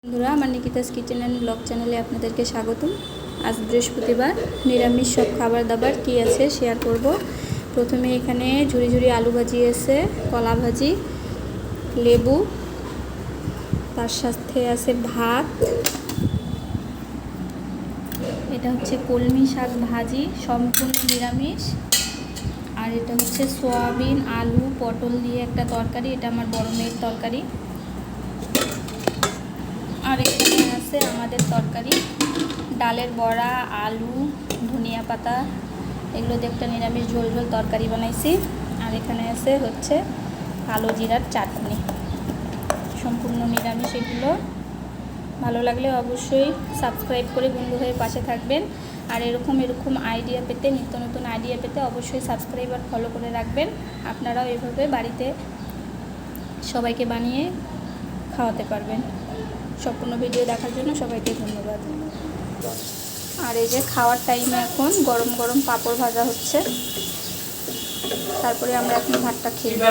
বন্ধুরা, আমার নিকিতাস kitchen and blog চ্যানেলে আপনাদেরকে স্বাগতম। আজ বৃহস্পতিবার, নিরামিষ সব খাবার দাবার কী আছে শেয়ার করব। প্রথমে এখানে ঝুরি ঝুরি আলু ভাজি আছে, কলা ভাজি, লেবু, তার সাথে আছে ভাত। এটা হচ্ছে কলমি শাক ভাজি, সম্পূর্ণ নিরামিষ। আর এটা হচ্ছে সয়াবিন, আলু, পটল দিয়ে একটা তরকারি, এটা আমার বড় মেয়ের তরকারি। আর এখানে আছে আমাদের তরকারি, ডালের বড়া, আলু, ধনিয়া পাতা, এগুলো দিয়ে একটা নিরামিষ ঝোল ঝোল তরকারি বানাইছি। আর এখানে আছে হচ্ছে কালো জিরার চাটনি, সম্পূর্ণ নিরামিষ। এগুলো ভালো লাগলে অবশ্যই সাবস্ক্রাইব করে বন্ধু হয়ে পাশে থাকবেন। আর এরকম আইডিয়া পেতে, নিত্য নতুন আইডিয়া পেতে অবশ্যই সাবস্ক্রাইব আর ফলো করে রাখবেন। আপনারাও এভাবে বাড়িতে সবাইকে বানিয়ে খাওয়াতে পারবেন। সম্পূর্ণ ভিডিও দেখার জন্য সবাইকে ধন্যবাদ। আর এই যে খাওয়ার টাইমে এখন গরম গরম পাঁপড় ভাজা হচ্ছে, তারপরে আমরা এখন ভাতটা খেয়ে নেব।